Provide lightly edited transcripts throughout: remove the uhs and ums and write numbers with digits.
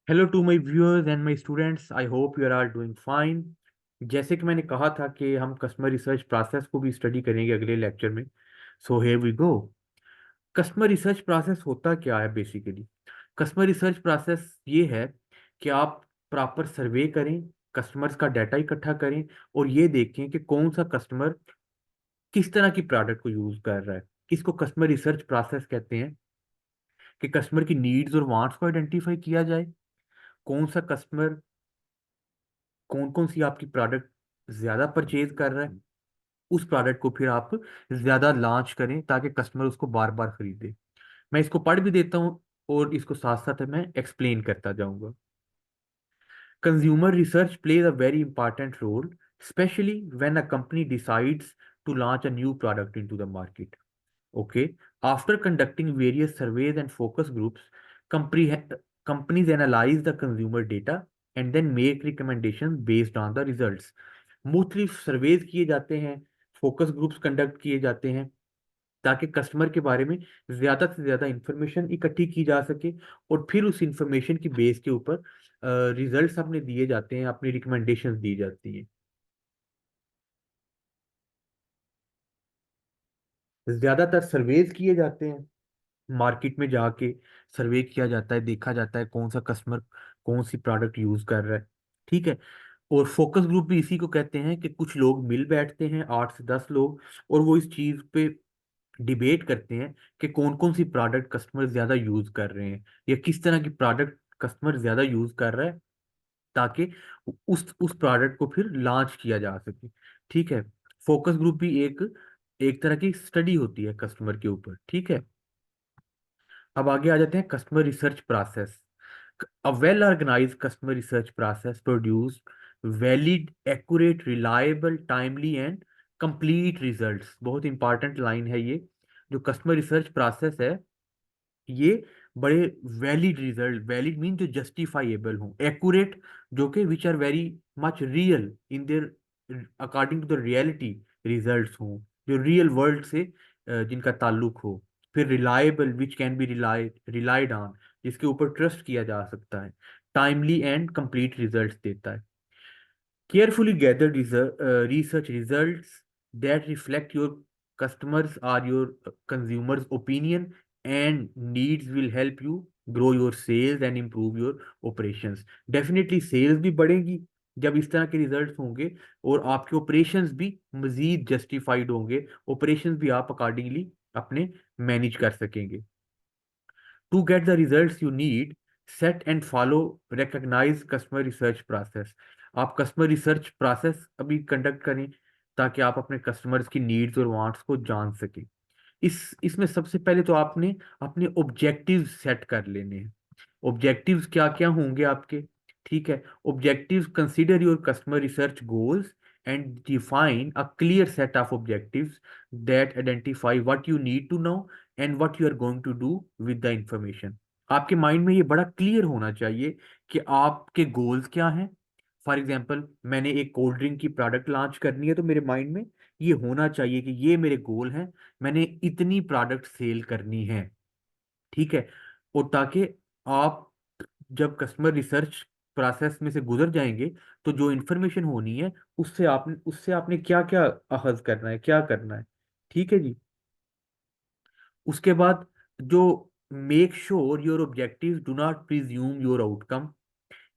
Hello to my viewers and my students, I hope you are all doing fine. जैसे कि मैंने कहा था कि हम कस्टमर रिसर्च प्रोसेस को भी स्टडी करेंगे अगले लेक्चर में। So here we go. Customer research process होता क्या है बेसिकली? कस्टमर रिसर्च प्रोसेस ये है कि आप प्रॉपर सर्वे करें, कस्टमर्स का डाटा इकट्ठा करें और ये देखें कि कौन सा कस्टमर किस तरह की प्रोडक्ट को यूज कर रहा है। इसको कस्टमर रिसर्च प्रोसेस कहते हैं कि कस्टमर की नीड्स और वांट्स को आइडेंटिफाई किया जाए। कौन सा कस्टमर कौन कौन सी आपकी प्रोडक्ट ज्यादा परचेज कर रहा है, उस प्रोडक्ट को फिर आप ज्यादा लॉन्च करें ताकि कस्टमर उसको बार बार खरीदे। मैं इसको पढ़ भी देता हूँ और इसको साथ साथ मैं एक्सप्लेन करता जाऊंगा। Consumer research plays a very important role, especially when a company decides to launch a new product into the market. Okay, after conducting various surveys and focus groups, companies analyze the consumer data and then make recommendations based on the results. मुख्तलिफ surveys किए जाते हैं, focus groups conduct किए जाते हैं ताकि customer के बारे में ज्यादा से ज्यादा इंफॉर्मेशन इकट्ठी की जा सके और फिर उस इंफॉर्मेशन की बेस के ऊपर रिजल्ट्स अपने दिए जाते हैं, अपनी रिकमेंडेशंस दी जाती हैं। ज्यादातर सर्वेज किए जाते हैं, मार्केट में जाके सर्वे किया जाता है, देखा जाता है कौन सा कस्टमर कौन सी प्रोडक्ट यूज कर रहा है। ठीक है। और फोकस ग्रुप भी इसी को कहते हैं कि कुछ लोग मिल बैठते हैं, 8 से 10 लोग, और वो इस चीज पे डिबेट करते हैं कि कौन कौन सी प्रोडक्ट कस्टमर ज्यादा यूज कर रहे हैं या किस तरह की प्रोडक्ट कस्टमर ज्यादा यूज कर रहा है ताकि उस प्रोडक्ट को फिर लॉन्च किया जा सके। ठीक है। फोकस ग्रुप भी एक एक तरह की स्टडी होती है कस्टमर के ऊपर। ठीक है। अब आगे आ जाते हैं customer research process. A well organized customer research process produce valid, accurate, reliable, timely and complete results। बहुत इंपॉर्टेंट लाइन है ये। जो कस्टमर रिसर्च प्रोसेस है ये बड़े वैलिड रिजल्ट, वैलिड मीन जो जस्टिफाइएबल हों, एक्यूरेट जो कि which are very much real in there according to the reality results हों, जो रियल वर्ल्ड से जिनका ताल्लुक हो। फिर reliable which can be relied on, जिसके ऊपर ट्रस्ट किया जा सकता है। टाइमली एंड कंप्लीट रिजल्ट्स देता है। Carefully gathered research results that reflect your customers or your consumers' opinion and needs will help you grow your sales and improve your operations. Definitely sales भी बढ़ेगी जब इस तरह के रिजल्ट्स होंगे और आपके ऑपरेशंस भी मजीद जस्टिफाइड होंगे, ऑपरेशंस भी आप अकॉर्डिंगली अपने मैनेज कर सकेंगे। To get the results you need, set and follow recognized customer research process। आप कस्टमर रिसर्च प्रोसेस अभी कंडक्ट करें ताकि आप अपने कस्टमर्स की नीड्स और वांट्स को जान सकें। इसमें सबसे पहले तो आपने अपने ऑब्जेक्टिव्स सेट कर लेने हैं। ऑब्जेक्टिव्स क्या क्या होंगे आपके? ठीक है। Objectives consider your customer research goals and define a clear set of objectives that identify what you need to know and what you are going to do with the information. आपके mind में ये बड़ा clear होना चाहिए कि आपके goals क्या हैं। फॉर एग्जाम्पल, मैंने एक कोल्ड ड्रिंक की प्रोडक्ट लॉन्च करनी है तो मेरे माइंड में ये होना चाहिए कि ये मेरे गोल हैं, मैंने इतनी प्रोडक्ट सेल करनी है। ठीक है। और ताकि आप जब कस्टमर रिसर्च प्रोसेस में से गुजर जाएंगे तो जो इंफॉर्मेशन होनी है उससे आपने क्या क्या अखज करना है, क्या करना है। ठीक है जी। उसके बाद जो make sure your objective do not presume your outcome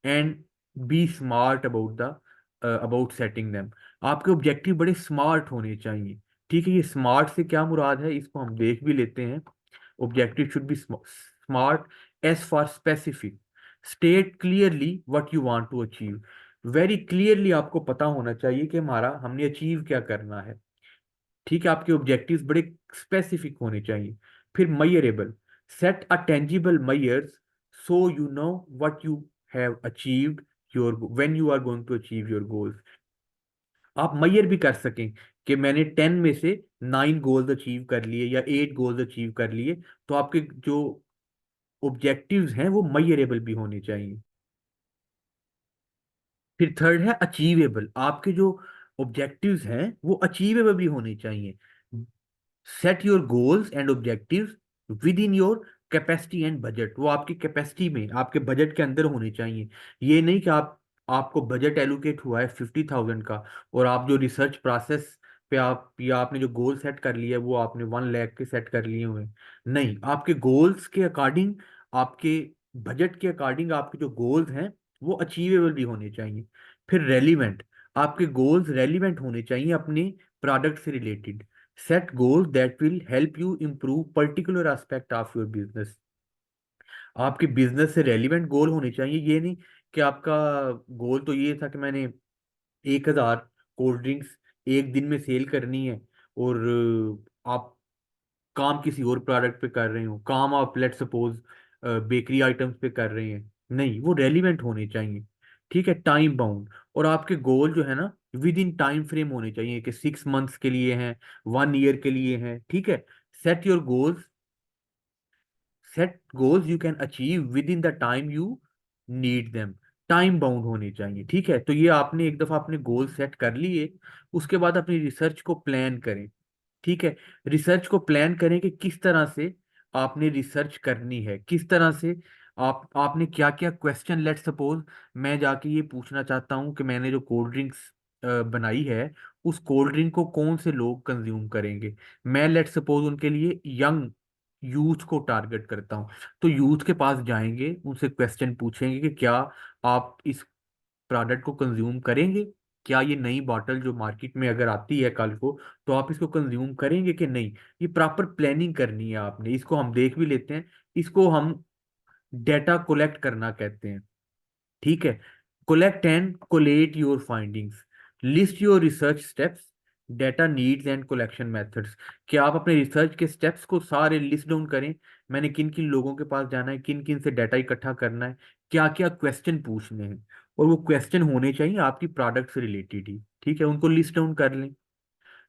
and be smart about setting them. आपके ऑब्जेक्टिव बड़े स्मार्ट होने चाहिए। ठीक है। ये स्मार्ट से क्या मुराद है इसको हम देख भी लेते हैं। Objective should be smart as for specific, state clearly what you want to achieve. Very clearly आपको पता होना चाहिए कि हमारा हमने अचीव क्या करना है। ठीक है। आपके ऑब्जेक्टिव्स बड़े स्पेसिफिक होने चाहिए। फिर measurable, set a tangible measures so you know what you have achieved your when you are going to achieve your goals. आप मय्यर भी कर सकें कि मैंने 10 में से 9 गोल्स अचीव कर लिए या 8 गोल्स अचीव कर लिए। तो आपके जो ऑब्जेक्टिव्स हैं वो मयरेबल भी होने चाहिए। फिर थर्ड है अचीवेबल। आपके जो ऑब्जेक्टिव्स हैं वो अचीवेबल भी होने चाहिए। Set your goals and objectives with in your capacity and budget, वो आपकी कैपेसिटी में, आपके बजट के अंदर होने चाहिए। ये नहीं कि आपको बजट एलोकेट हुआ है 50,000 का, और आप जो रिसर्च प्रोसेस पे आप, या आपने जो गोल सेट कर लिया है वो आपने 1 लाख के सेट कर लिए हुए हैं। नहीं, आपके गोल्स के अकॉर्डिंग, आपके बजट के अकॉर्डिंग आपके जो गोल्स हैं वो अचीवेबल भी होने चाहिए। फिर रेलिवेंट, आपके गोल्स रेलिवेंट होने चाहिए अपने प्रोडक्ट से related. Set goals that will help you improve particular aspect of your business. आपके बिजनेस से रेलिवेंट गोल होने चाहिए। ये नहीं कि आपका गोल तो ये था कि मैंने 1,000 कोल्ड ड्रिंक्स एक दिन में सेल करनी है, और आप काम किसी और प्रोडक्ट पे कर रहे हो, काम आप लेट सपोज बेकरी आइटम्स पे कर रहे हैं। नहीं, वो रेलिवेंट होने चाहिए। ठीक है, टाइम बाउंड, और आपके गोल जो है ना विद इन टाइम फ्रेम होने चाहिए, कि 6 मंथ्स के लिए हैं, 1 ईयर के लिए हैं। ठीक है, set your goals, set goals you can achieve with in the time you need them. Time bound होने चाहिए। ठीक है, तो ये आपने एक दफा अपने गोल सेट कर लिए, उसके बाद अपनी रिसर्च को प्लान करें। ठीक है, रिसर्च को प्लान करें कि किस तरह से आपने रिसर्च करनी है, किस तरह से आपने क्या क्या क्वेश्चन, लेट सपोज मैं जाके ये पूछना चाहता हूँ कि मैंने जो कोल्ड ड्रिंक्स बनाई है, उस कोल्ड ड्रिंक को कौन से लोग कंज्यूम करेंगे। मैं लेट सपोज उनके लिए यंग यूथ को टारगेट करता हूँ। तो यूथ के पास जाएंगे, उनसे क्वेश्चन पूछेंगे कि क्या आप इस प्रोडक्ट को कंज्यूम करेंगे, क्या ये नई बॉटल जो मार्केट में अगर आती है कल को, तो आप इसको कंज्यूम करेंगे कि नहीं। ये प्रॉपर प्लानिंग करनी है आपने। इसको हम देख भी लेते हैं, इसको हम डेटा कोलेक्ट करना कहते हैं। ठीक है, collect and collate your findings, list your research steps, data needs and collection methods. कि आप अपने रिसर्च के स्टेप्स को सारे लिस्ट डाउन करें, मैंने किन किन लोगों के पास जाना है, किन किन से डेटा इकट्ठा करना है, क्या क्या क्वेश्चन पूछने हैं, और वो क्वेश्चन होने चाहिए आपकी प्रोडक्ट से रिलेटेड ही। ठीक है, उनको लिस्ट डाउन कर लें।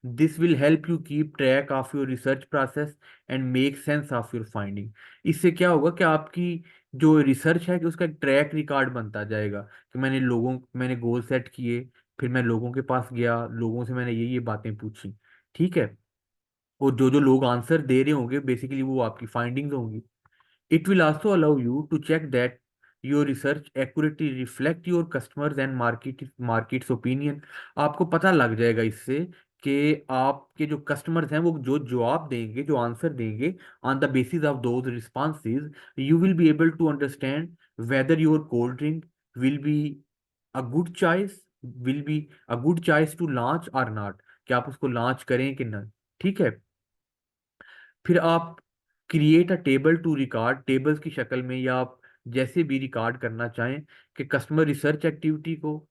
This will help you keep track of your research process and make sense of your finding. इससे क्या होगा कि आपकी जो रिसर्च है कि उसका एक ट्रैक रिकॉर्ड बनता जाएगा, कि मैंने गोल सेट किए, फिर मैं लोगों के पास गया, लोगों से मैंने ये बातें पूछी। ठीक है, और जो जो लोग आंसर दे रहे होंगे बेसिकली वो आपकी फाइंडिंग्स होंगी। It will also allow you to check that your research accurately reflect your customers and market's opinion। आपको पता लग जाएगा इससे कि आपके जो कस्टमर्स हैं वो जो जवाब देंगे, जो आंसर देंगे, on the basis of those responses you will be able to understand whether your cold drink will be a good choice, will be a good choice to launch और नॉट, कि आप उसको लॉन्च करें कि ना। ठीक है, फिर आप create a table to record, tables की शक्ल में, या आप जैसे भी रिकॉर्ड करना चाहें, कि कस्टमर रिसर्च एक्टिविटी को,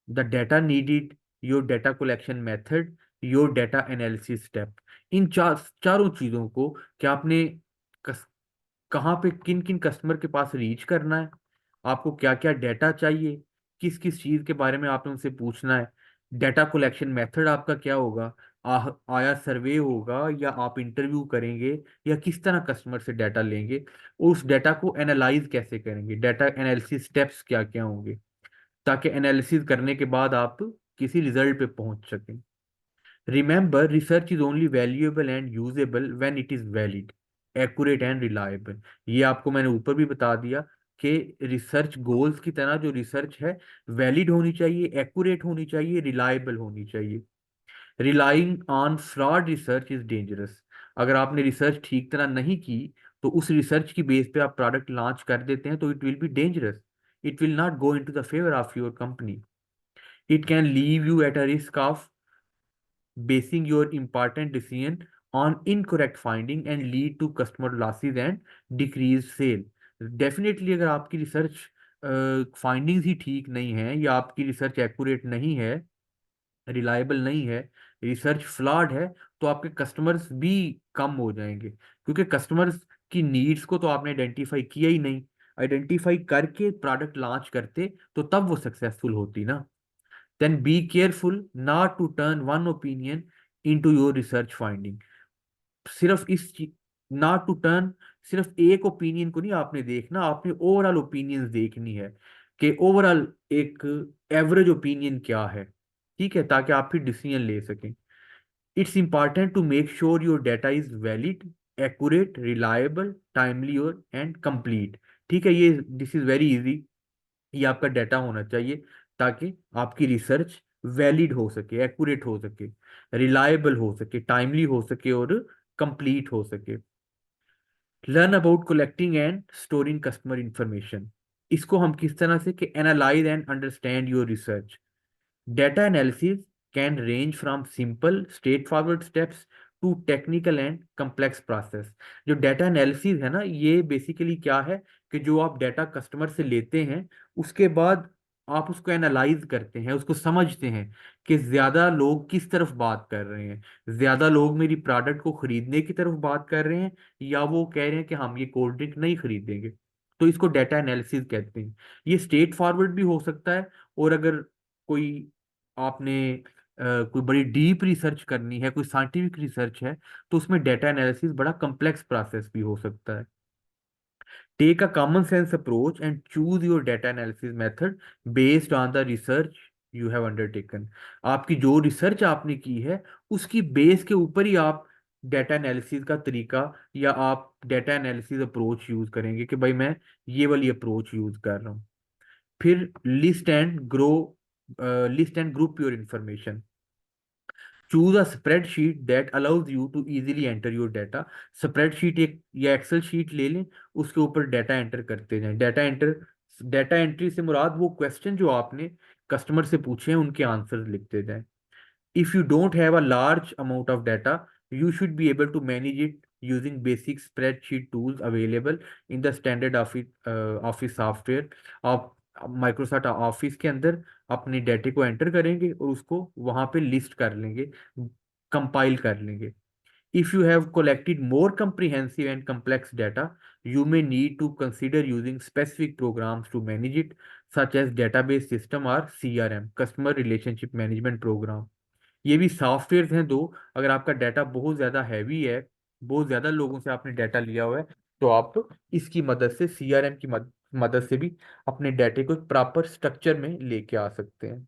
the data needed, your data collection method, your data analysis step. इन चारों चीज़ों को, कि आपने कहाँ पे किन किन कस्टमर के पास रीच करना है, आपको क्या क्या डेटा चाहिए, किस किस चीज़ के बारे में आपने उनसे पूछना है, डेटा कलेक्शन मेथड आपका क्या होगा, आया सर्वे होगा, या आप इंटरव्यू करेंगे, या किस तरह कस्टमर से डाटा लेंगे, और उस डाटा को एनालाइज कैसे करेंगे, डाटा एनालिसिस स्टेप्स क्या क्या होंगे, ताकि एनालिसिस करने के बाद आप किसी रिजल्ट पे पहुंच सकें। Remember, research is only valuable and usable when it is valid, accurate and reliable। ये आपको मैंने ऊपर भी बता दिया कि रिसर्च गोल्स की तरह जो रिसर्च है, वैलिड होनी चाहिए, एक्यूरेट होनी चाहिए, रिलायबल होनी चाहिए। Relying on fraud research is dangerous. अगर आपने रिसर्च ठीक तरह नहीं की, तो उस रिसर्च की बेस पे आप प्रोडक्ट लॉन्च कर देते हैं, तो it will be dangerous. It will not go into the favour of your company. It can leave you at a risk of basing your important decision on incorrect finding and lead to customer losses and decreased sale। Definitely अगर आपकी research findings ही ठीक नहीं है, या आपकी research accurate नहीं है, reliable नहीं है, रिसर्च फ्लॉड है, तो आपके कस्टमर्स भी कम हो जाएंगे, क्योंकि कस्टमर्स की नीड्स को तो आपने आइडेंटिफाई किया ही नहीं। आइडेंटिफाई करके प्रोडक्ट लॉन्च करते तो तब वो सक्सेसफुल होती ना। Then be careful not to turn one opinion into your research finding। सिर्फ not to turn, सिर्फ एक ओपिनियन को नहीं आपने देखना, आपने ओवरऑल ओपिनियंस देखनी है, कि ओवरऑल एक एवरेज ओपिनियन क्या है। ठीक है, ताकि आप फिर डिसीजन ले सकें। It's important to make sure your data is valid accurate, reliable, timely और एंड कंप्लीट। ठीक है, ये दिस इज वेरी इजी। ये आपका डाटा होना चाहिए ताकि आपकी रिसर्च वैलिड हो सके, एक्यूरेट हो सके, रिलायबल हो सके, टाइमली हो सके और कंप्लीट हो सके। Learn about collecting and storing customer information. इसको हम किस तरह से कि analyse and understand your research. Data analysis can range from simple, straightforward steps to technical and complex process। जो डेटा एनालिसिस है ना, ये बेसिकली क्या है कि जो आप डेटा कस्टमर से लेते हैं, उसके बाद आप उसको एनालाइज करते हैं, उसको समझते हैं कि ज़्यादा लोग किस तरफ बात कर रहे हैं। ज़्यादा लोग मेरी प्रोडक्ट को खरीदने की तरफ बात कर रहे हैं, या वो कह रहे हैं कि हम ये कोल्ड ड्रिंक नहीं खरीदेंगे। तो इसको डेटा एनालिसिस कहते हैं। ये स्ट्रेट फॉरवर्ड भी हो सकता है, और अगर कोई आपने कोई बड़ी डीप रिसर्च करनी है, कोई साइंटिफिक रिसर्च है, तो उसमें डेटा एनालिसिस बड़ा कम्प्लेक्स प्रोसेस भी हो सकता है। Take a common sense approach and choose your data analysis method based on the research you have undertaken. आपकी जो रिसर्च आपने की है, उसकी बेस के ऊपर ही आप डेटा एनालिसिस का तरीका या आप डेटा एनालिसिस अप्रोच यूज करेंगे कि भाई मैं ये वाली अप्रोच यूज कर रहा हूँ। फिर list and group your information. Choose a spreadsheet that allows you to easily enter your data. Spreadsheet एक या एक्सेल शीट ले लें, उसके ऊपर डाटा एंटर करते जाएं। डाटा एंट्री से मुराद वो क्वेश्चन जो आपने कस्टमर से पूछे हैं उनके आंसर लिखते जाएं। If you don't have a large amount of data, you should be able to manage it using basic spreadsheet tools available in the standard office software। आप माइक्रोसॉफ्ट ऑफिस के अंदर अपने डाटे को एंटर करेंगे और उसको वहां पे लिस्ट कर लेंगे, कंपाइल कर लेंगे। If you have collected more comprehensive and complex data, you may need to consider using specific programs to manage it, such as database system or CRM, customer relationship management program। ये भी software हैं दो। अगर आपका data बहुत ज़्यादा heavy है, बहुत ज़्यादा लोगों से आपने डाटा लिया हुआ है, तो आप इसकी मदद से, सीआरएम की मदद से भी अपने डाटे को एक प्रॉपर स्ट्रक्चर में लेके आ सकते हैं।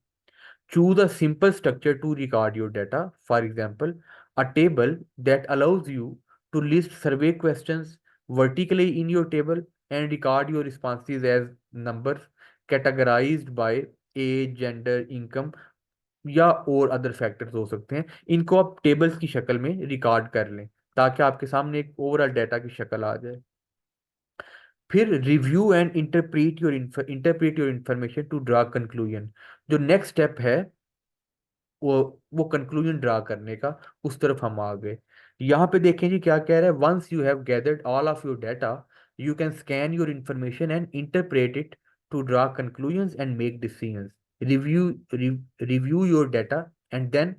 Choose a simple structure to record your data. For example, a table that allows you to list survey questions vertically in your table and record your responses as numbers categorized by age, gender, income या और other factors हो सकते हैं। इनको आप tables की शक्ल में रिकॉर्ड कर लें ताकि आपके सामने एक ओवरऑल डाटा की शक्ल आ जाए। फिर review and interpret your information to draw conclusion. जो नेक्स्ट स्टेप है वो कंक्लूजन ड्रा करने का, उस तरफ हम आ गए। यहाँ पे देखें जी क्या कह रहा है। Once you have gathered all of your data, you can scan your information and interpret it to draw conclusions and make decisions. Review review your data and then,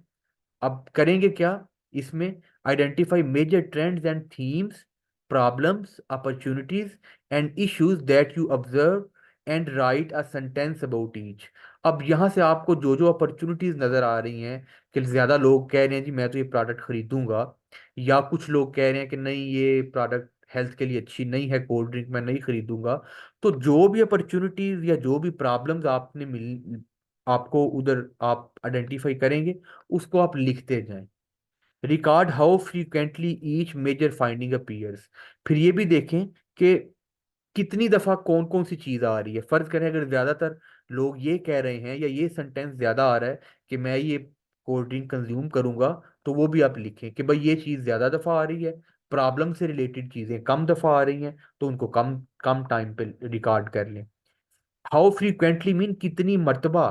अब करेंगे क्या इसमें, identify major trends and themes, problems, opportunities and issues that you observe and write a sentence about each. अब यहाँ से आपको जो जो अपॉर्चुनिटीज नजर आ रही हैं कि ज्यादा लोग कह रहे हैं जी मैं तो ये प्रोडक्ट खरीदूंगा, या कुछ लोग कह रहे हैं कि नहीं ये प्रोडक्ट हेल्थ के लिए अच्छी नहीं है, कोल्ड ड्रिंक मैं नहीं खरीदूंगा। तो जो भी अपॉर्चुनिटीज या जो भी प्रॉब्लम्स आपको उधर आप आइडेंटिफाई करेंगे, उसको आप लिखते जाएं। Record how frequently each major finding appears. फिर ये भी देखें कि कितनी दफा कौन कौन सी चीज आ रही है। फर्ज करें अगर ज्यादातर लोग ये कह रहे हैं या ये सेंटेंस ज्यादा आ रहा है कि मैं ये कोल्ड ड्रिंक कंज्यूम करूंगा, तो वो भी आप लिखें कि भाई ये चीज ज्यादा दफा आ रही है। प्रॉब्लम से रिलेटेड चीजें कम दफा आ रही हैं, तो उनको कम कम टाइम पे रिकॉर्ड कर लें। हाउ फ्रीक्वेंटली मीन कितनी मर्तबा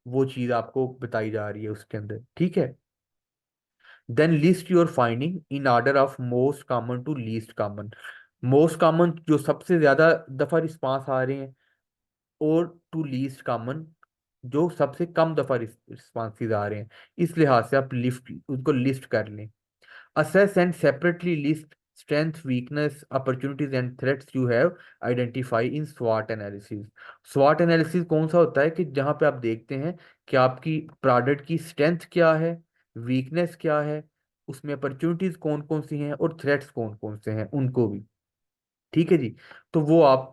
वो चीज आपको बताई जा रही है उसके अंदर। ठीक है, then list your finding in order of most common to least common. Most common जो सबसे ज्यादा दफा रिस्पांस आ रहे हैं, और टू लीस्ट कॉमन जो सबसे कम दफा रिस्पांसेस आ रहे हैं। इस लिहाज से आप लिस्ट उनको लिस्ट कर लें। Assess and separately list strength, weakness, opportunities and threats you have identify in SWOT analysis। SWOT analysis कौन सा होता है कि जहां पे आप देखते हैं कि आपकी प्रोडक्ट की स्ट्रेंथ क्या है, वीकनेस क्या है, उसमें अपॉर्चुनिटीज कौन कौन सी हैं और थ्रेट्स कौन कौन से हैं उनको भी। ठीक है जी। तो वो आप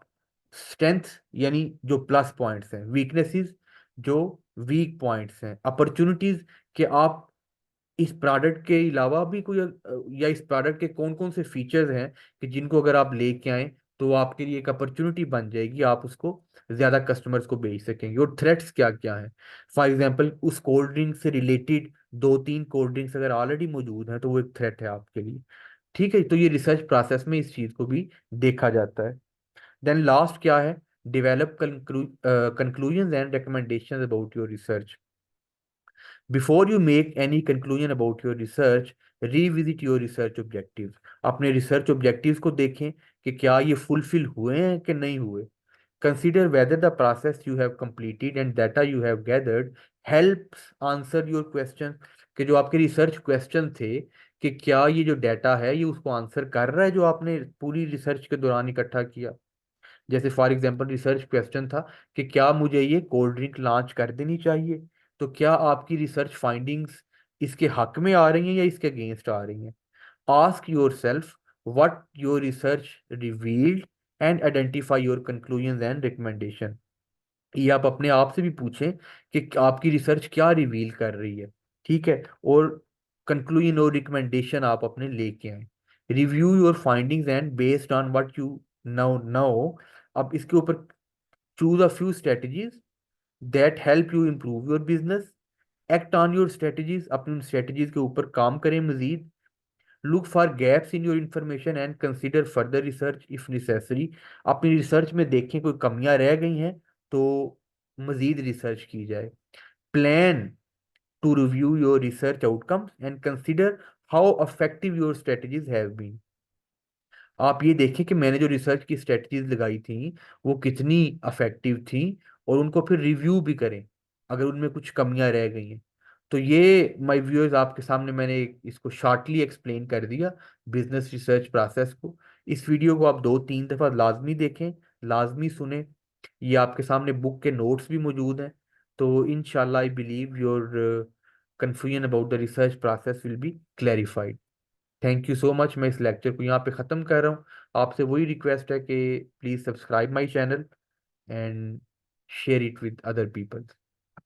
स्ट्रेंथ यानी जो प्लस पॉइंट्स हैं, वीकनेसेस जो वीक पॉइंट्स हैं, अपॉर्चुनिटीज कि आप इस प्रोडक्ट के अलावा भी कोई या इस प्रोडक्ट के कौन कौन से फीचर्स हैं कि जिनको अगर आप लेके आए तो आपके लिए एक अपॉर्चुनिटी बन जाएगी, आप उसको ज्यादा कस्टमर्स को बेच सकेंगे। और थ्रेट्स क्या क्या हैं, फॉर एग्जांपल उस कोल्ड ड्रिंक से रिलेटेड दो तीन कोल्ड ड्रिंक्स अगर ऑलरेडी मौजूद हैं तो वो एक थ्रेट है आपके लिए। ठीक है, तो ये रिसर्च प्रोसेस में इस चीज को भी देखा जाता है। देन लास्ट क्या है, develop conclusion and recommendation about your research. Before you make any conclusion about your research, revisit your research objectives. अपने research objectives को देखें कि क्या ये fulfill हुए हैं कि नहीं हुए। Consider whether the process you have completed and data you have gathered helps answer your question। कि जो आपके रिसर्च क्वेश्चन थे कि क्या ये जो डाटा है ये उसको आंसर कर रहा है जो आपने पूरी रिसर्च के दौरान इकट्ठा किया। जैसे फॉर एग्जांपल रिसर्च क्वेश्चन था कि क्या मुझे ये कोल्ड ड्रिंक लॉन्च कर देनी चाहिए, तो क्या आपकी रिसर्च फाइंडिंग्स इसके हक में आ रही हैं या इसके अगेंस्ट आ रही हैं। Ask your self what your research revealed and identify your conclusion and recommendation. ये आप अपने आप से भी पूछें कि आपकी रिसर्च क्या रिवील कर रही है। ठीक है, और कंक्लूजन और रिकमेंडेशन आप अपने लेके आए। Review your findings and based on what you now अब इसके ऊपर choose a few strategies that help you improve your business. Act on your strategies, अपनी उन स्ट्रेटजीज के ऊपर काम करें मजीद। Look for gaps in your information and consider further research if necessary. अपनी रिसर्च में देखें कोई कमियां रह गई हैं तो मजीद रिसर्च की जाए। Plan to review your research outcomes and consider how effective your strategies have been. आप ये देखें कि मैंने जो रिसर्च की स्ट्रेटजीज लगाई थी वो कितनी अफेक्टिव थी, और उनको फिर रिव्यू भी करें अगर उनमें कुछ कमियां रह गई हैं। तो ये माय व्यूअर्स आपके सामने मैंने इसको शॉर्टली एक्सप्लेन कर दिया, बिजनेस रिसर्च प्रोसेस को। इस वीडियो को आप दो तीन दफ़ा लाजमी देखें, लाजमी सुने। ये आपके सामने बुक के नोट्स भी मौजूद हैं। तो इंशाल्लाह I believe your confusion about the research process will be clarified। Thank you so much. मैं इस लेक्चर को यहाँ पे ख़त्म कर रहा हूँ। आपसे वही रिक्वेस्ट है कि please subscribe my channel and share it with other people.